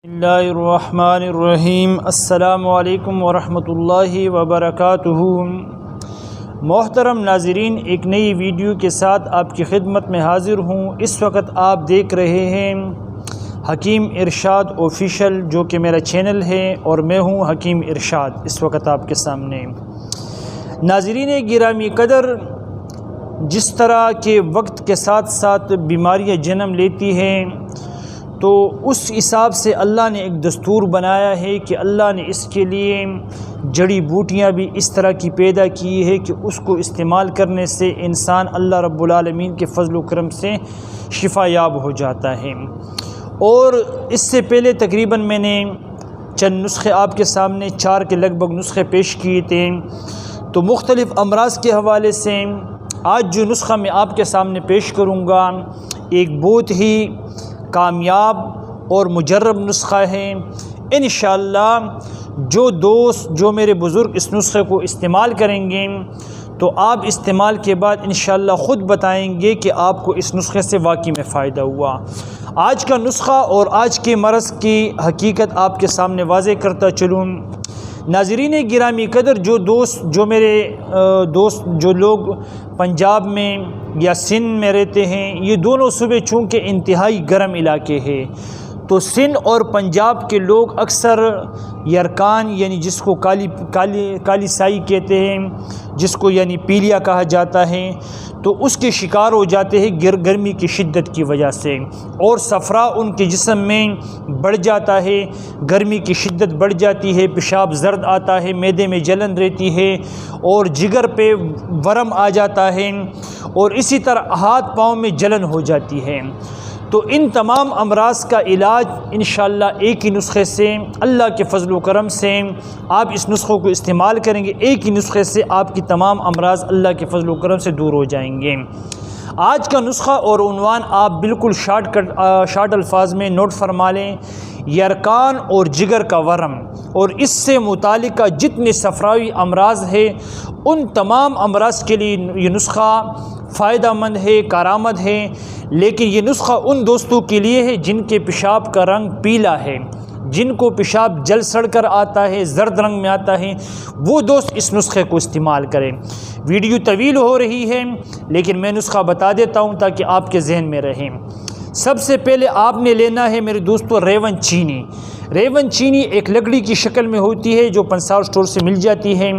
بسم اللہ الرحمن الرحیم۔ السلام علیکم ورحمۃ اللہ وبرکاتہ۔ محترم ناظرین، ایک نئی ویڈیو کے ساتھ آپ کی خدمت میں حاضر ہوں۔ اس وقت آپ دیکھ رہے ہیں حکیم ارشاد آفیشیل، جو کہ میرا چینل ہے، اور میں ہوں حکیم ارشاد اس وقت آپ کے سامنے۔ ناظرین گرامی قدر، جس طرح کے وقت کے ساتھ ساتھ بیماریاں جنم لیتی ہیں، تو اس حساب سے اللہ نے ایک دستور بنایا ہے کہ اللہ نے اس کے لیے جڑی بوٹیاں بھی اس طرح کی پیدا کی ہے کہ اس کو استعمال کرنے سے انسان اللہ رب العالمین کے فضل و کرم سے شفا یاب ہو جاتا ہے۔ اور اس سے پہلے تقریباً میں نے چند نسخے آپ کے سامنے 4 کے لگ بھگ نسخے پیش کیے تھے، تو مختلف امراض کے حوالے سے آج جو نسخہ میں آپ کے سامنے پیش کروں گا، ایک بہت ہی کامیاب اور مجرب نسخہ ہے۔ انشاءاللہ جو دوست، جو میرے بزرگ اس نسخے کو استعمال کریں گے، تو آپ استعمال کے بعد انشاءاللہ خود بتائیں گے کہ آپ کو اس نسخے سے واقعی میں فائدہ ہوا۔ آج کا نسخہ اور آج کے مرض کی حقیقت آپ کے سامنے واضح کرتا چلوں۔ ناظرین گرامی قدر، جو میرے دوست جو لوگ پنجاب میں یا سندھ میں رہتے ہیں، یہ دونوں صوبے چونکہ انتہائی گرم علاقے ہیں، تو سندھ اور پنجاب کے لوگ اکثر یارکان یعنی جس کو کالی سائی کہتے ہیں، جس کو یعنی پیلیا کہا جاتا ہے، تو اس کے شکار ہو جاتے ہیں گرمی کی شدت کی وجہ سے، اور صفرا ان کے جسم میں بڑھ جاتا ہے، گرمی کی شدت بڑھ جاتی ہے، پیشاب زرد آتا ہے، معدے میں جلن رہتی ہے، اور جگر پہ ورم آ جاتا ہے، اور اسی طرح ہاتھ پاؤں میں جلن ہو جاتی ہے۔ تو ان تمام امراض کا علاج انشاءاللہ ایک ہی نسخے سے، اللہ کے فضل و کرم سے آپ اس نسخوں کو استعمال کریں گے، ایک ہی نسخے سے آپ کی تمام امراض اللہ کے فضل و کرم سے دور ہو جائیں گے۔ آج کا نسخہ اور عنوان آپ بالکل شارٹ الفاظ میں نوٹ فرما لیں: یارکان اور جگر کا ورم، اور اس سے متعلقہ جتنے صفراوی امراض ہیں، ان تمام امراض کے لیے یہ نسخہ فائدہ مند ہے، کارآمد ہے۔ لیکن یہ نسخہ ان دوستوں کے لیے ہے جن کے پیشاب کا رنگ پیلا ہے، جن کو پیشاب جل سڑ کر آتا ہے، زرد رنگ میں آتا ہے، وہ دوست اس نسخے کو استعمال کریں۔ ویڈیو طویل ہو رہی ہے، لیکن میں نسخہ بتا دیتا ہوں تاکہ آپ کے ذہن میں رہیں۔ سب سے پہلے آپ نے لینا ہے میرے دوستو ریون چینی۔ ریون چینی ایک لکڑی کی شکل میں ہوتی ہے جو پنسار اسٹور سے مل جاتی ہے۔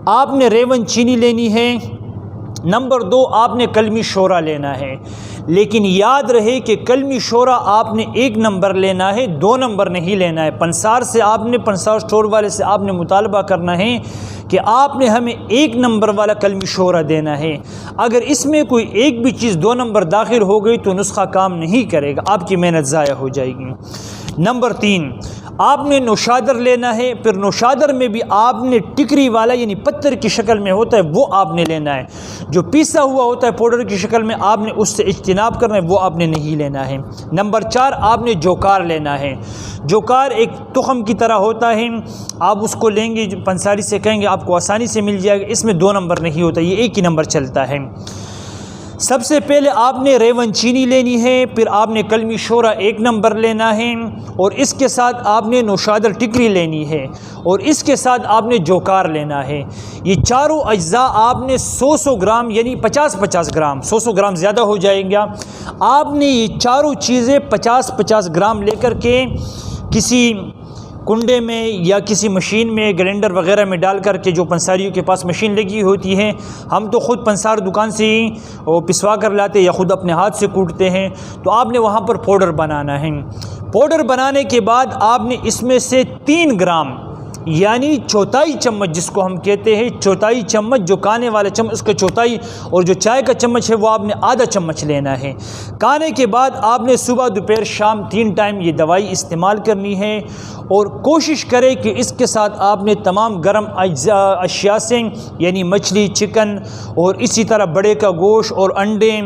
آپ نے ریون چینی لینی ہے۔ نمبر 2، آپ نے کلمی شورا لینا ہے، لیکن یاد رہے کہ کلمی شورا آپ نے 1 نمبر لینا ہے، 2 نمبر نہیں لینا ہے۔ پنسار اسٹور والے سے آپ نے مطالبہ کرنا ہے کہ آپ نے ہمیں 1 نمبر والا کلمی شورا دینا ہے۔ اگر اس میں کوئی ایک بھی چیز 2 نمبر داخل ہو گئی تو نسخہ کام نہیں کرے گا، آپ کی محنت ضائع ہو جائے گی۔ نمبر 3، آپ نے نوشادر لینا ہے۔ پھر نوشادر میں بھی آپ نے ٹکری والا یعنی پتھر کی شکل میں ہوتا ہے وہ آپ نے لینا ہے، جو پیسا ہوا ہوتا ہے پاؤڈر کی شکل میں آپ نے اس سے اجتناب کرنا ہے، وہ آپ نے نہیں لینا ہے۔ نمبر 4، آپ نے جوکار لینا ہے۔ جوکار ایک تخم کی طرح ہوتا ہے، آپ اس کو لیں گے، پنساری سے کہیں گے آپ کو آسانی سے مل جائے گا۔ اس میں 2 نمبر نہیں ہوتا، یہ 1 ہی نمبر چلتا ہے۔ سب سے پہلے آپ نے ریون چینی لینی ہے، پھر آپ نے کلمی شورا 1 نمبر لینا ہے، اور اس کے ساتھ آپ نے نوشادر ٹکری لینی ہے، اور اس کے ساتھ آپ نے جوکار لینا ہے۔ یہ چاروں اجزاء آپ نے 100 گرام یعنی 50 گرام، 100 گرام زیادہ ہو جائیں گا۔ آپ نے یہ چاروں چیزیں 50 گرام لے کر کے کسی کنڈے میں یا کسی مشین میں، گرینڈر وغیرہ میں ڈال کر کے، جو پنساریوں کے پاس مشین لگی ہوتی ہے، ہم تو خود پنسار دکان سے ہی پسوا کر لاتے یا خود اپنے ہاتھ سے کوٹتے ہیں، تو آپ نے وہاں پر پاؤڈر بنانا ہے۔ پاؤڈر بنانے کے بعد آپ نے اس میں سے 3 گرام یعنی چوتھائی چمچ، جس کو ہم کہتے ہیں چوتھائی چمچ، جو کانے والا چمچ اس کا چوتھائی، اور جو چائے کا چمچ ہے وہ آپ نے آدھا چمچ لینا ہے۔ کھانے کے بعد آپ نے صبح دوپہر شام 3 ٹائم یہ دوائی استعمال کرنی ہے، اور کوشش کریں کہ اس کے ساتھ آپ نے تمام گرم اشیاء سے یعنی مچھلی، چکن، اور اسی طرح بڑے کا گوشت اور انڈے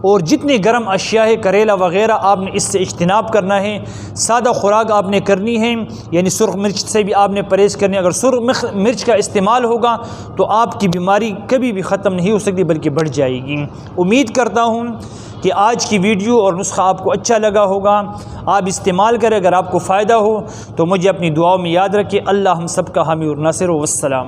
اور جتنے گرم اشیاء ہے، کریلا وغیرہ، آپ نے اس سے اجتناب کرنا ہے۔ سادہ خوراک آپ نے کرنی ہے، یعنی سرخ مرچ سے بھی آپ نے پرہیز کرنی ہے۔ اگر سرخ مرچ کا استعمال ہوگا تو آپ کی بیماری کبھی بھی ختم نہیں ہو سکتی بلکہ بڑھ جائے گی۔ امید کرتا ہوں کہ آج کی ویڈیو اور نسخہ آپ کو اچھا لگا ہوگا، آپ استعمال کریں، اگر آپ کو فائدہ ہو تو مجھے اپنی دعاؤں میں یاد رکھیں۔ اللہ ہم سب کا حامی اور ناصر، والسلام۔